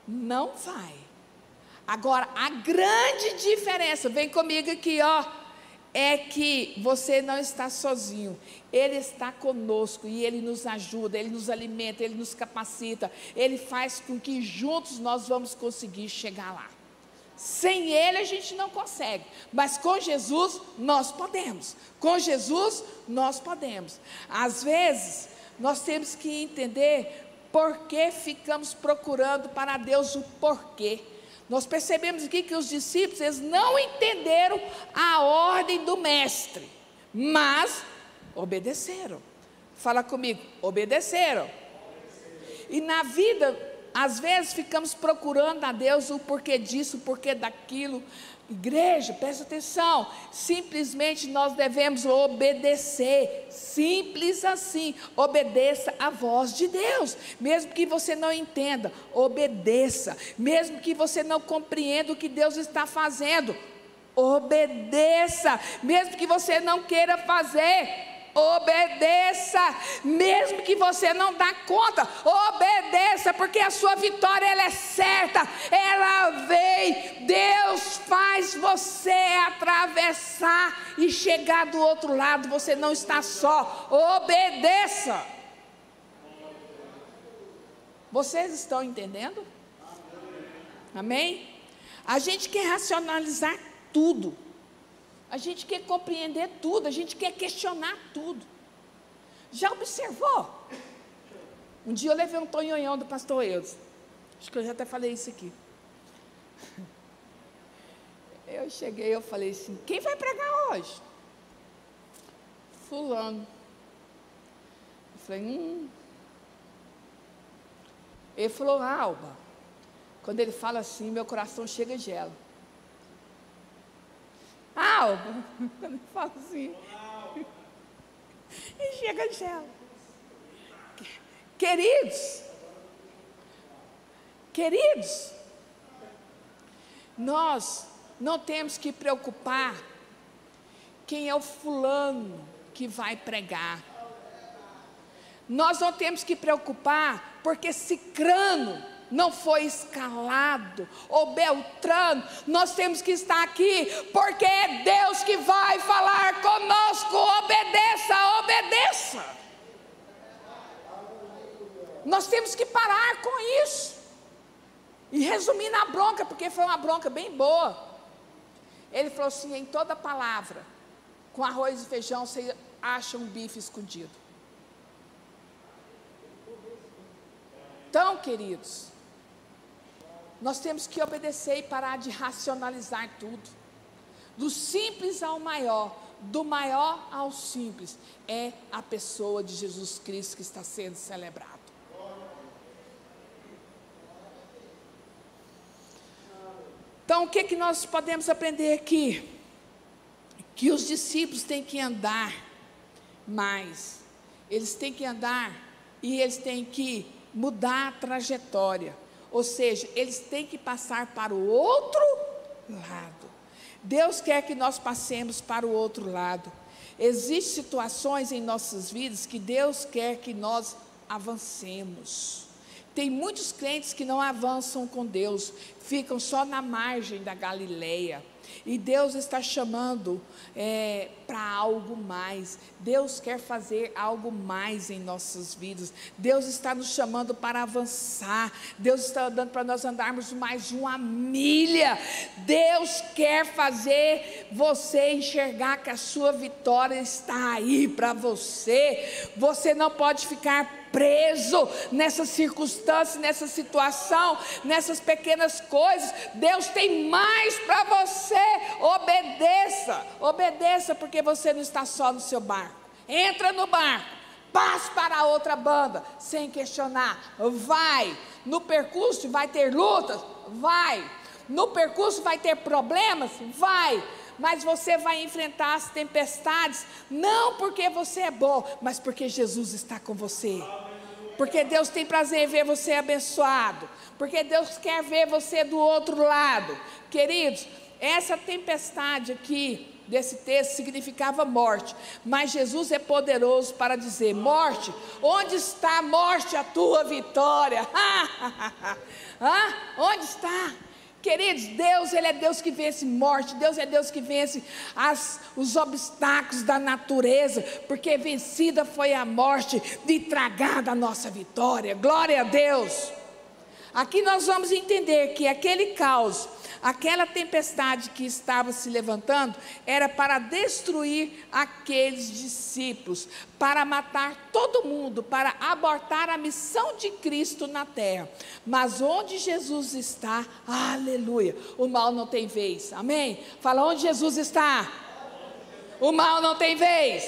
Não vai. Agora, a grande diferença, vem comigo aqui, ó, é que você não está sozinho. Ele está conosco e Ele nos ajuda, Ele nos alimenta, Ele nos capacita, Ele faz com que juntos nós vamos conseguir chegar lá. Sem Ele a gente não consegue, mas com Jesus nós podemos. Com Jesus nós podemos. Às vezes, nós temos que entender por que ficamos procurando para Deus o porquê. Nós percebemos aqui que os discípulos, eles não entenderam a ordem do mestre, mas obedeceram. Fala comigo, obedeceram. E na vida, às vezes ficamos procurando a Deus o porquê disso, o porquê daquilo. Igreja, presta atenção, simplesmente nós devemos obedecer, simples assim, obedeça a voz de Deus, mesmo que você não entenda, obedeça, mesmo que você não compreenda o que Deus está fazendo, obedeça, mesmo que você não queira fazer, obedeça, mesmo que você não dá conta, obedeça, porque a sua vitória ela é certa, ela vem, Deus faz você atravessar e chegar do outro lado, você não está só, obedeça. Vocês estão entendendo? Amém? A gente quer racionalizar tudo. A gente quer compreender tudo, a gente quer questionar tudo. Já observou? Um dia eu levei um tonhonhão do pastor Eudes. Acho que eu já até falei isso aqui. Eu cheguei, eu falei assim, quem vai pregar hoje? Fulano. Eu falei, Ele falou, Alba. Quando ele fala assim, meu coração chega e gela. Alba, quando ele fala assim, e chega e gela. Queridos, nós não temos que preocupar quem é o fulano que vai pregar. Nós não temos que preocupar porque Cicrano não foi escalado, ou Beltrano, nós temos que estar aqui, porque é Deus que vai falar conosco, obedeça. Nós temos que parar com isso, e resumir na bronca, porque foi uma bronca bem boa. Ele falou assim, em toda palavra, com arroz e feijão, você acha um bife escondido. Então, queridos, nós temos que obedecer e parar de racionalizar tudo. Do simples ao maior, do maior ao simples, é a pessoa de Jesus Cristo que está sendo celebrado. Então, o que nós podemos aprender aqui? Que os discípulos têm que andar mais. Eles têm que andar e eles têm que mudar a trajetória. Ou seja, eles têm que passar para o outro lado. Deus quer que nós passemos para o outro lado. Existem situações em nossas vidas que Deus quer que nós avancemos. Tem muitos crentes que não avançam com Deus, ficam só na margem da Galileia. E Deus está chamando para algo mais. Deus quer fazer algo mais em nossas vidas. Deus está nos chamando para avançar. Deus está dando para nós andarmos mais de uma milha. Deus quer fazer você enxergar que a sua vitória está aí para você. Você não pode ficar preso nessa circunstância, nessa situação, nessas pequenas coisas. Deus tem mais para você. Obedeça, porque você não está só no seu barco. Entra no barco, passe para a outra banda, sem questionar. Vai. No percurso vai ter lutas? Vai. No percurso vai ter problemas? Vai. Mas você vai enfrentar as tempestades, não porque você é bom, mas porque Jesus está com você. Porque Deus tem prazer em ver você abençoado. Porque Deus quer ver você do outro lado. Queridos, essa tempestade aqui, desse texto, significava morte. Mas Jesus é poderoso para dizer, morte, onde está, morte, a tua vitória? Onde está? Queridos, Deus, Ele é Deus que vence morte, Deus é Deus que vence os obstáculos da natureza, porque vencida foi a morte e tragada a nossa vitória. Glória a Deus. Aqui nós vamos entender que aquele caos, aquela tempestade que estava se levantando, era para destruir aqueles discípulos, para matar todo mundo, para abortar a missão de Cristo na terra. Mas onde Jesus está, aleluia, o mal não tem vez, amém? Fala, onde Jesus está, o mal não tem vez.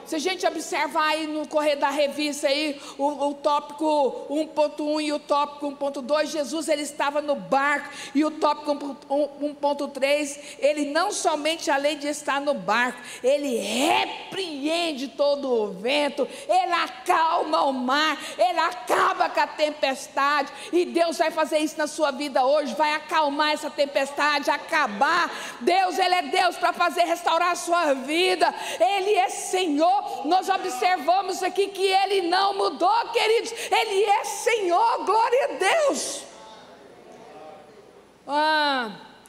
Se a gente observar aí no correr da revista aí, o tópico 1.1 e o tópico 1.2, Jesus ele estava no barco, e o tópico 1.3, ele não somente além de estar no barco, ele repreende todo o vento, ele acalma o mar, ele acaba com a tempestade, e Deus vai fazer isso na sua vida hoje, vai acalmar essa tempestade, acabar. Deus, ele é Deus para fazer restaurar a sua vida, ele é Senhor. Nós observamos aqui que ele não mudou, queridos, ele é Senhor, glória a Deus.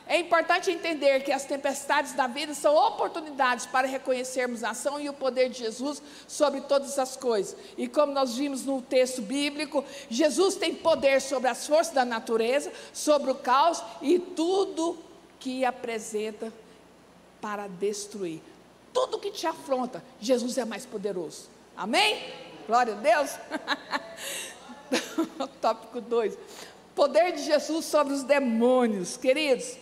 É importante entender que as tempestades da vida são oportunidades para reconhecermos a ação e o poder de Jesus sobre todas as coisas. E como nós vimos no texto bíblico, Jesus tem poder sobre as forças da natureza, sobre o caos e tudo que apresenta para destruir. Tudo que te afronta, Jesus é mais poderoso. Amém? Glória a Deus. Tópico 2. Poder de Jesus sobre os demônios. Queridos,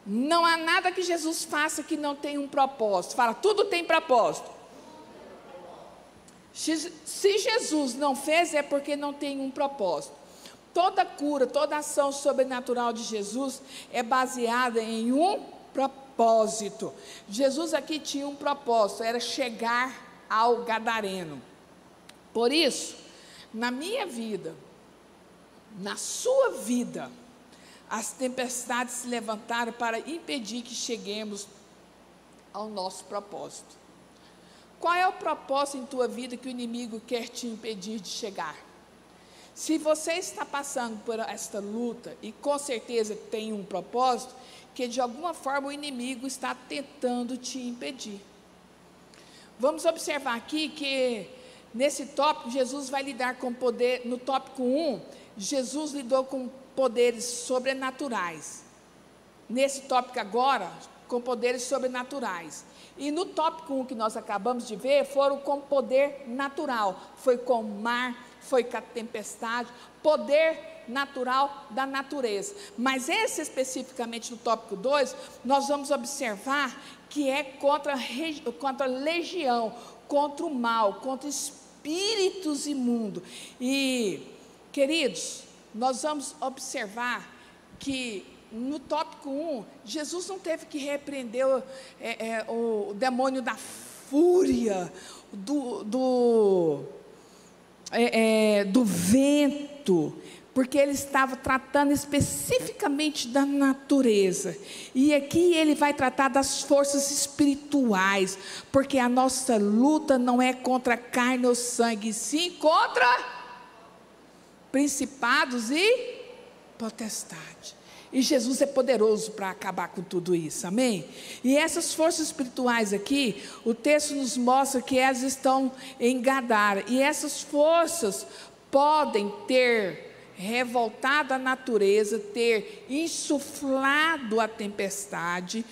não há nada que Jesus faça que não tenha um propósito. Fala, tudo tem propósito. Se Jesus não fez, é porque não tem um propósito. Toda cura, toda ação sobrenatural de Jesus é baseada em um propósito. Jesus aqui tinha um propósito, era chegar ao gadareno. Por isso, na minha vida, na sua vida, as tempestades se levantaram para impedir que cheguemos ao nosso propósito. Qual é o propósito em tua vida que o inimigo quer te impedir de chegar? Se você está passando por esta luta, e com certeza tem um propósito, que de alguma forma o inimigo está tentando te impedir. Vamos observar aqui que nesse tópico Jesus vai lidar com poder. No tópico 1, Jesus lidou com poderes sobrenaturais. Nesse tópico agora, com poderes sobrenaturais. E no tópico 1 que nós acabamos de ver, foram com poder natural. Foi com o mar, foi com a tempestade, poder natural da natureza. Mas esse especificamente no tópico 2, nós vamos observar que é contra a legião, contra o mal, contra espíritos imundos. E, queridos, nós vamos observar que no tópico 1, Jesus não teve que repreender o demônio da fúria, do vento, porque ele estava tratando especificamente da natureza. E aqui ele vai tratar das forças espirituais, porque a nossa luta não é contra carne ou sangue, sim contra principados e potestade. E Jesus é poderoso para acabar com tudo isso, amém? E essas forças espirituais aqui, o texto nos mostra que elas estão em Gadara, e essas forças podem ter revoltado a natureza, ter insuflado a tempestade,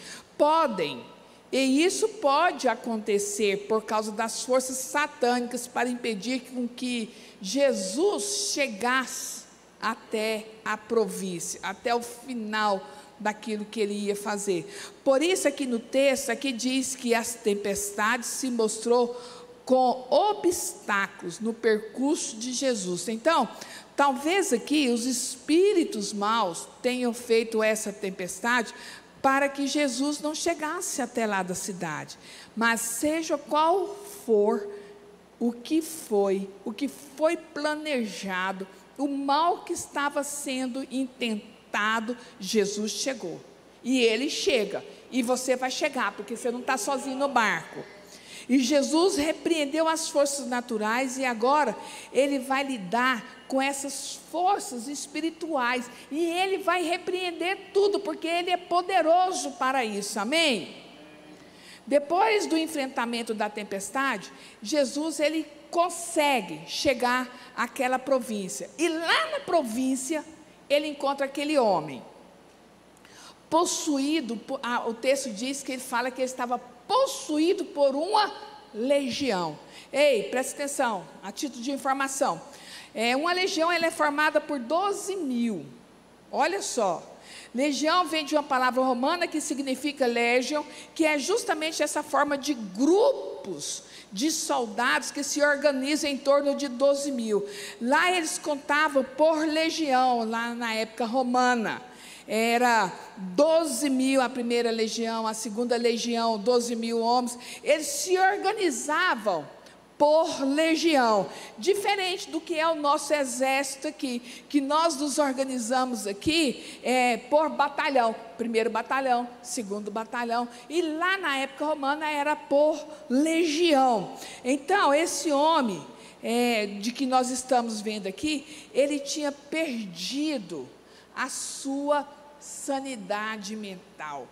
e isso pode acontecer por causa das forças satânicas para impedir que Jesus chegasse até a província, até o final daquilo que ele ia fazer. Por isso aqui no texto, aqui diz que as tempestades se mostrou com obstáculos no percurso de Jesus. Então, talvez aqui os espíritos maus tenham feito essa tempestade para que Jesus não chegasse até lá da cidade. Mas seja qual for o que foi planejado, o mal que estava sendo intentado, Jesus chegou. E ele chega, e você vai chegar, porque você não está sozinho no barco. E Jesus repreendeu as forças naturais, e agora ele vai lidar com essas forças espirituais, e ele vai repreender tudo, porque ele é poderoso para isso, amém? Depois do enfrentamento da tempestade, Jesus ele consegue chegar àquela província, e lá na província ele encontra aquele homem possuído, o texto diz que ele fala que ele estava possuído por uma legião. Ei, presta atenção, a título de informação, uma legião ela é formada por 12.000, olha só, Legião vem de uma palavra romana que significa legion, que é justamente essa forma de grupos de soldados que se organizam em torno de 12 mil. Lá eles contavam por legião, lá na época romana. Era 12 mil a primeira legião, a segunda legião, 12 mil homens. Eles se organizavam por legião, diferente do que é o nosso exército aqui, que nós nos organizamos aqui por batalhão, primeiro batalhão, segundo batalhão, e lá na época romana era por legião. Então, esse homem de que nós estamos vendo aqui, ele tinha perdido a sua sanidade mental.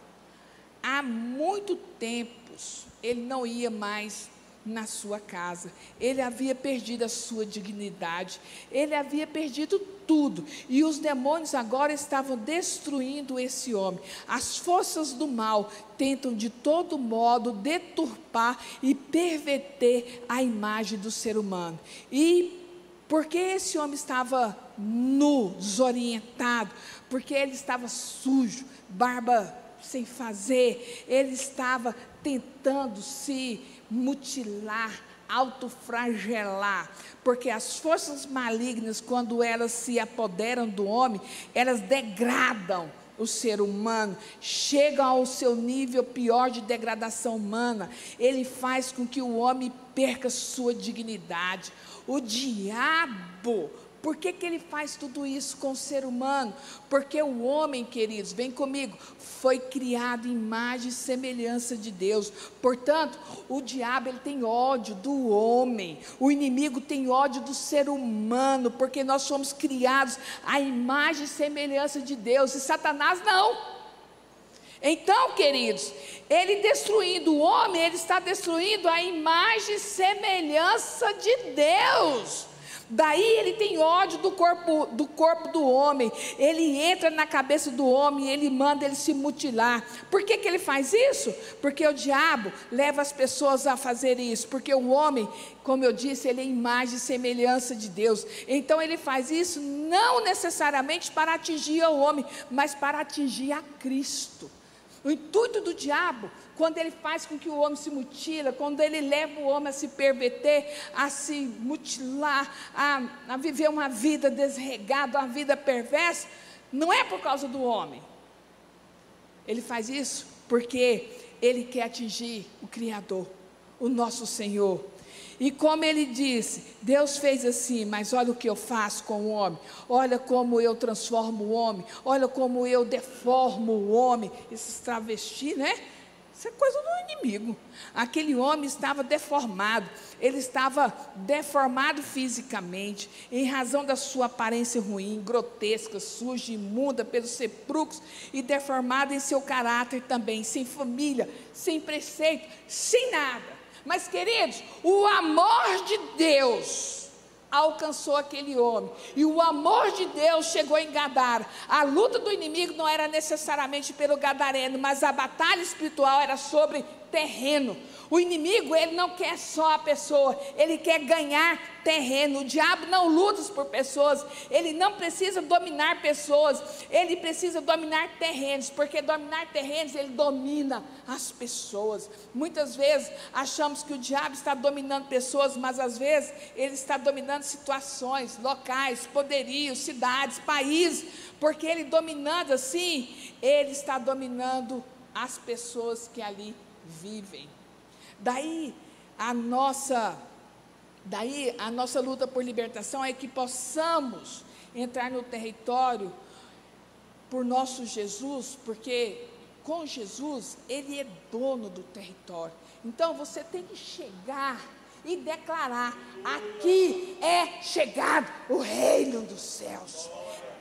Há muito tempos ele não ia mais na sua casa, ele havia perdido a sua dignidade, ele havia perdido tudo, e os demônios agora estavam destruindo esse homem. As forças do mal tentam de todo modo deturpar e perverter a imagem do ser humano. E porque esse homem estava nu, desorientado, porque ele estava sujo, barba sem fazer, ele estava tentando se mutilar, autoflagelar, porque as forças malignas, quando elas se apoderam do homem, elas degradam o ser humano, chegam ao seu nível pior de degradação humana. Ele faz com que o homem perca sua dignidade. O diabo, por que ele faz tudo isso com o ser humano? Porque o homem, queridos, vem comigo, foi criado em imagem e semelhança de Deus. Portanto, o diabo ele tem ódio do homem, o inimigo tem ódio do ser humano, porque nós somos criados à imagem e semelhança de Deus, e Satanás não. Então, queridos, ele destruindo o homem, ele está destruindo a imagem e semelhança de Deus. Daí ele tem ódio do corpo do homem, ele entra na cabeça do homem, ele manda ele se mutilar. Por que ele faz isso? Porque o diabo leva as pessoas a fazer isso, porque o homem, como eu disse, ele é imagem e semelhança de Deus. Então ele faz isso não necessariamente para atingir o homem, mas para atingir a Cristo. O intuito do diabo, quando ele faz com que o homem se mutila, quando ele leva o homem a se perverter, a se mutilar, a viver uma vida desregada, uma vida perversa, não é por causa do homem. Ele faz isso porque ele quer atingir o Criador, o nosso Senhor. E como ele disse, Deus fez assim, mas olha o que eu faço com o homem, olha como eu transformo o homem, olha como eu deformo o homem, esses travestis, né? Isso é coisa do inimigo. Aquele homem estava deformado, ele estava deformado fisicamente, em razão da sua aparência ruim, grotesca, suja, imunda pelos sepulcros, e deformado em seu caráter também, sem família, sem preceito, sem nada. Mas, queridos, o amor de Deus alcançou aquele homem, e o amor de Deus chegou em Gadara. A luta do inimigo não era necessariamente pelo gadareno, mas a batalha espiritual era sobre terreno. O inimigo, ele não quer só a pessoa, ele quer ganhar terreno. O diabo não luta por pessoas, ele não precisa dominar pessoas, ele precisa dominar terrenos, porque dominar terrenos, ele domina as pessoas. Muitas vezes achamos que o diabo está dominando pessoas, mas às vezes ele está dominando situações, locais, poderios, cidades, países, porque ele dominando assim, ele está dominando as pessoas que ali vivem. Daí a nossa luta por libertação é que possamos entrar no território por nosso Jesus, porque com Jesus ele é dono do território. Então você tem que chegar e declarar: aqui é chegado o reino dos céus.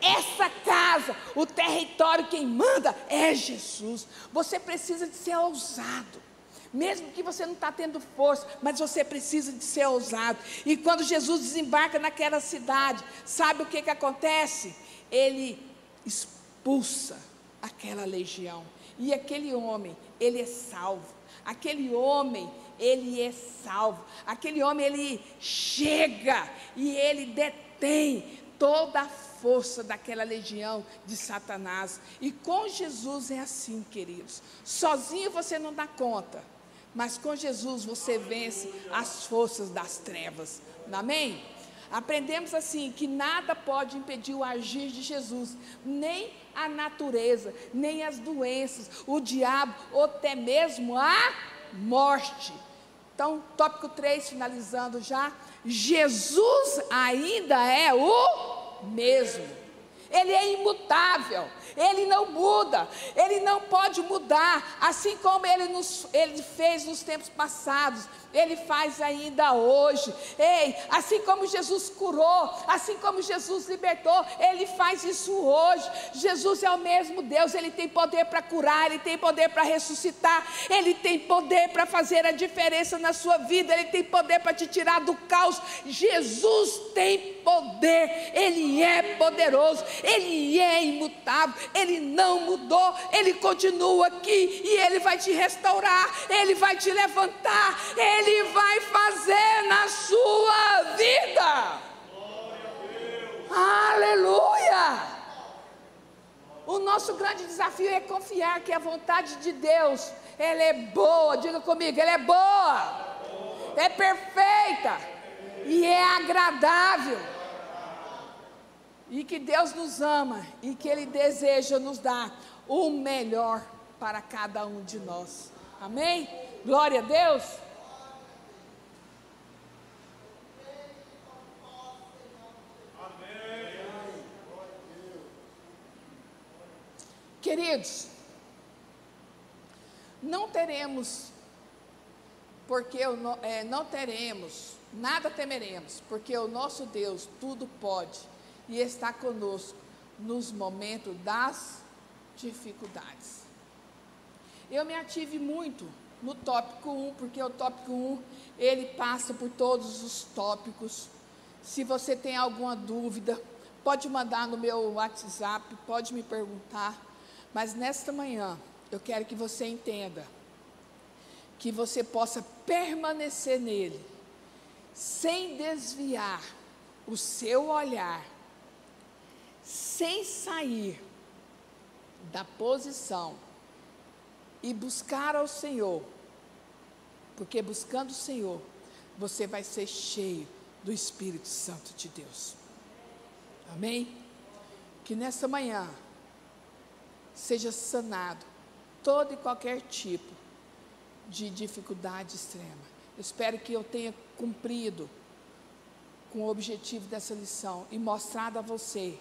Essa casa, o território, quem manda é Jesus. Você precisa de ser ousado. Mesmo que você não está tendo força, mas você precisa de ser ousado. E quando Jesus desembarca naquela cidade, sabe o que acontece? Ele expulsa aquela legião. E aquele homem, ele é salvo. Aquele homem, ele é salvo. Aquele homem, ele chega e ele detém toda a força daquela legião de Satanás. E com Jesus é assim, queridos. Sozinho você não dá conta, mas com Jesus você vence as forças das trevas. Amém? Aprendemos assim, que nada pode impedir o agir de Jesus, nem a natureza, nem as doenças, o diabo, ou até mesmo a morte. Então, tópico 3, finalizando já. Jesus ainda é o mesmo. Ele é imutável, Ele não muda, Ele não pode mudar, assim como Ele fez nos tempos passados, Ele faz ainda hoje. Ei, assim como Jesus curou, assim como Jesus libertou, Ele faz isso hoje. Jesus é o mesmo Deus, Ele tem poder para curar, Ele tem poder para ressuscitar, Ele tem poder para fazer a diferença na sua vida, Ele tem poder para te tirar do caos. Jesus tem poder, Ele é poderoso, Ele é imutável, Ele não mudou, Ele continua aqui e Ele vai te restaurar, Ele vai te levantar, Ele vai fazer na sua vida. Aleluia! O nosso grande desafio é confiar que a vontade de Deus, ela é boa, diga comigo, ela é boa, é perfeita e é agradável. E que Deus nos ama e que Ele deseja nos dar o melhor para cada um de nós. Amém? Glória a Deus. Queridos, não teremos, não teremos, nada temeremos, porque o nosso Deus tudo pode e está conosco nos momentos das dificuldades. Eu me ative muito no tópico 1, porque o tópico 1, ele passa por todos os tópicos. Se você tem alguma dúvida, pode mandar no meu WhatsApp, pode me perguntar. Mas nesta manhã, eu quero que você entenda, que você possa permanecer nele, sem desviar o seu olhar, sem sair da posição e buscar ao Senhor, porque buscando o Senhor, você vai ser cheio do Espírito Santo de Deus. Amém? Que nessa manhã seja sanado todo e qualquer tipo de dificuldade extrema. Eu espero que eu tenha cumprido com o objetivo dessa lição e mostrado a você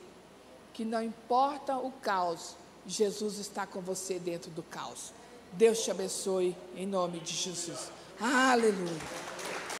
que não importa o caos, Jesus está com você dentro do caos. Deus te abençoe em nome de Jesus. Aleluia.